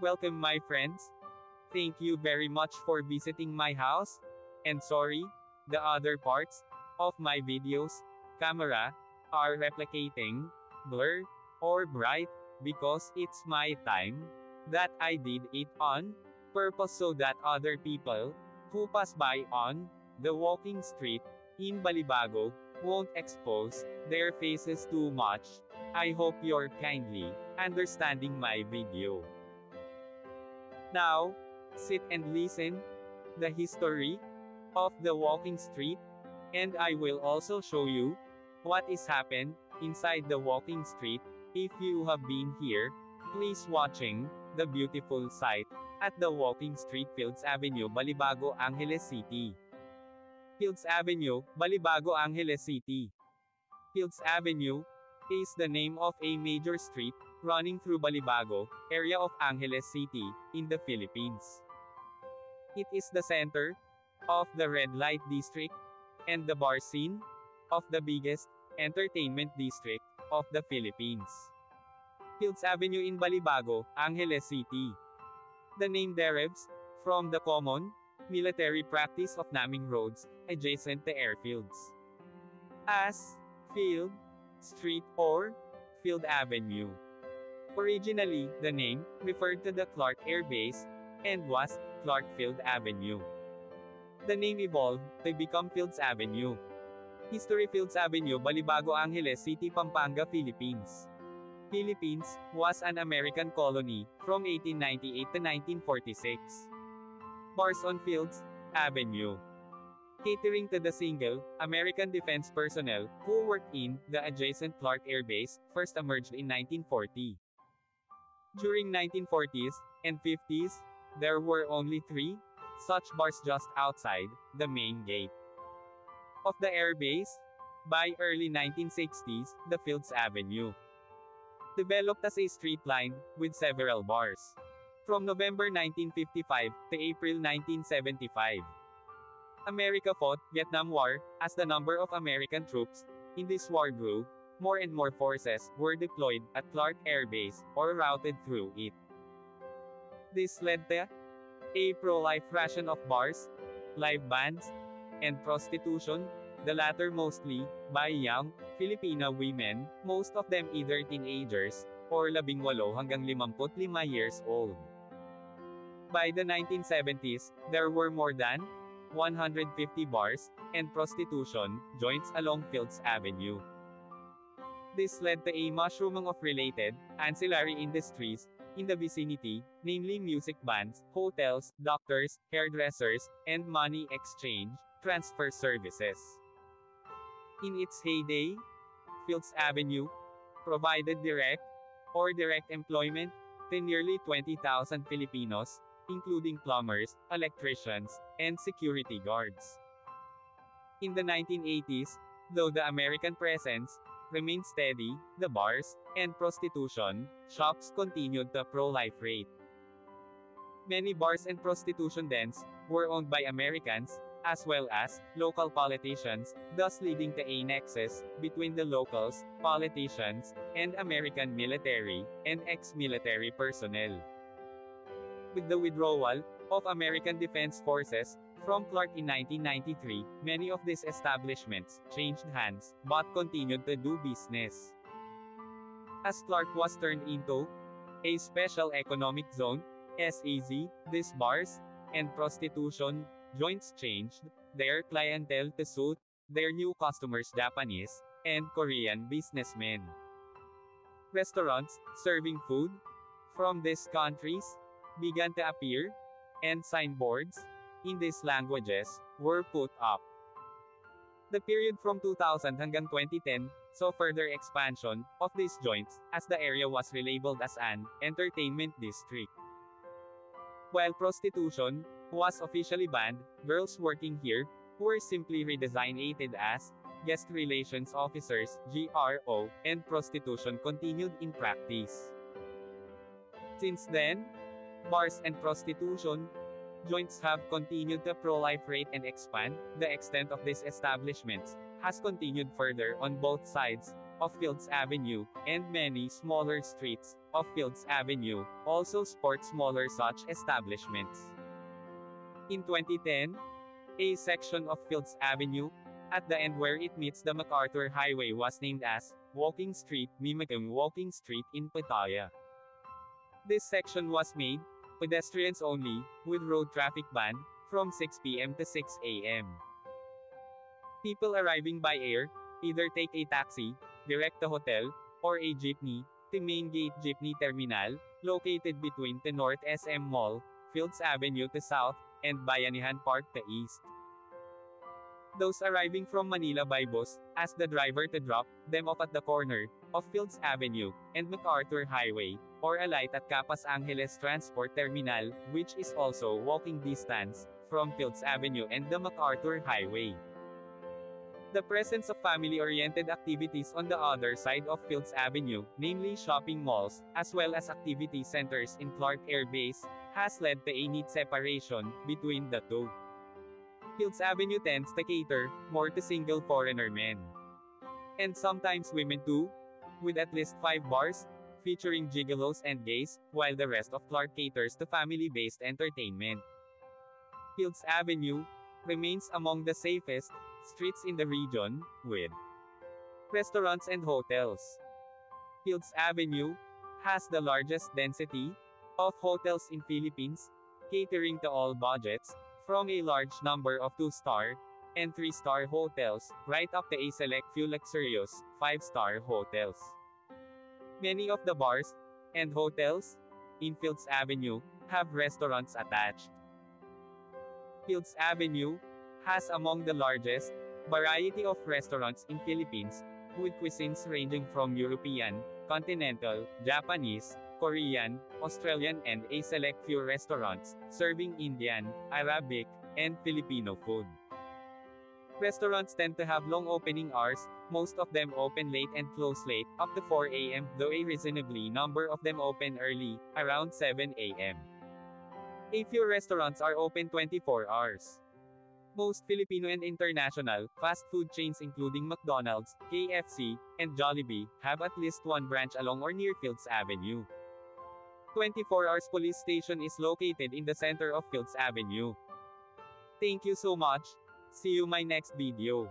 Welcome my friends. Thank you very much for visiting my house. And sorry, the other parts of my videos, camera, are replicating, blur, or bright, because it's my time that I did it on purpose so that other people who pass by on the walking street in Balibago won't expose their faces too much. I hope you're kindly understanding my video. Now, sit and listen the history of the walking street, and I will also show you what is happened inside the walking street. If you have been here, please watching the beautiful sight at the walking street Fields Avenue, Balibago Angeles City. Fields Avenue, Balibago Angeles City. Fields Avenue is the name of a major street running through Balibago area of Angeles City in the Philippines. It is the center of the red light district and the bar scene of the biggest entertainment district of the Philippines. Fields Avenue in Balibago, Angeles City. The name derives from the common military practice of naming roads adjacent to airfields as Field Street or Field Avenue. Originally, the name referred to the Clark Air Base and was Clark Field Avenue. The name evolved to become Fields Avenue. History: Fields Avenue, Balibago Angeles City, Pampanga, Philippines. Philippines was an American colony from 1898 to 1946. Bars on Fields Avenue, catering to the single American defense personnel who worked in the adjacent Clark Air Base, first emerged in 1940. During 1940s and 50s, there were only 3 such bars just outside the main gate of the airbase. By early 1960s, the Fields Avenue developed as a street lined with several bars. From November 1955 to April 1975, America fought Vietnam War. As the number of American troops in this war grew, more and more forces were deployed at Clark Air Base or routed through it. This led to a pro-life ration of bars, live bands, and prostitution, the latter mostly by young Filipino women, most of them either teenagers or 18 hanggang 55 years old. By the 1970s, there were more than 150 bars and prostitution joints along Fields Avenue. This led to a mushrooming of related ancillary industries in the vicinity, namely music bands, hotels, doctors, hairdressers, and money exchange transfer services. In its heyday, Fields Avenue provided direct or direct employment to nearly 20,000 Filipinos, including plumbers, electricians, and security guards. In the 1980s, though the American presence remained steady, the bars and prostitution shops continued the pro-life rate. Many bars and prostitution dens were owned by Americans, as well as local politicians, thus leading to a nexus between the locals, politicians, and American military and ex-military personnel. With the withdrawal of American Defense Forces from Clark in 1993, many of these establishments changed hands, but continued to do business. As Clark was turned into a Special Economic Zone, SEZ, these bars and prostitution joints changed their clientele to suit their new customers, Japanese and Korean businessmen. Restaurants serving food from these countries began to appear, and signboards in these languages were put up. The period from 2000 hanggang 2010 saw further expansion of these joints, as the area was relabeled as an entertainment district. While prostitution was officially banned, girls working here were simply redesignated as guest relations officers, GRO, and prostitution continued in practice. Since then, bars and prostitution joints have continued to proliferate and expand. The extent of these establishments has continued further on both sides of Fields Avenue, and many smaller streets of Fields Avenue also sport smaller such establishments. In 2010, a section of Fields Avenue, at the end where it meets the MacArthur Highway, was named as Walking Street, Mimikang Walking Street in Pattaya. This section was made pedestrians only, with road traffic ban from 6 p.m. to 6 a.m. People arriving by air either take a taxi, direct to hotel, or a jeepney, to Main Gate Jeepney Terminal, located between the North SM Mall, Fields Avenue to South, and Bayanihan Park to East. Those arriving from Manila by bus, ask the driver to drop them off at the corner of Fields Avenue and MacArthur Highway, or alight at Capas Angeles Transport Terminal, which is also walking distance from Fields Avenue and the MacArthur Highway. The presence of family-oriented activities on the other side of Fields Avenue, namely shopping malls, as well as activity centers in Clark Air Base, has led to a neat separation between the two. Fields Avenue tends to cater more to single foreigner men, and sometimes women too, with at least 5 bars featuring gigolos and gays, while the rest of Clark caters to family-based entertainment. Fields Avenue remains among the safest streets in the region, with restaurants and hotels. Fields Avenue has the largest density of hotels in Philippines, catering to all budgets, from a large number of 2-star and 3-star hotels, right up to a select few luxurious 5-star hotels. Many of the bars and hotels in Fields Avenue have restaurants attached. Fields Avenue has among the largest variety of restaurants in Philippines, with cuisines ranging from European, continental, Japanese, Korean, Australian, and a select few restaurants serving Indian, Arabic, and Filipino food. Restaurants tend to have long opening hours, most of them open late and close late, up to 4 a.m., though a reasonably number of them open early, around 7 a.m. A few restaurants are open 24 hours. Most Filipino and international fast food chains including McDonald's, KFC, and Jollibee have at least one branch along or near Fields Avenue. 24 Hours Police Station is located in the center of Fields Avenue. Thank you so much. See you my next video.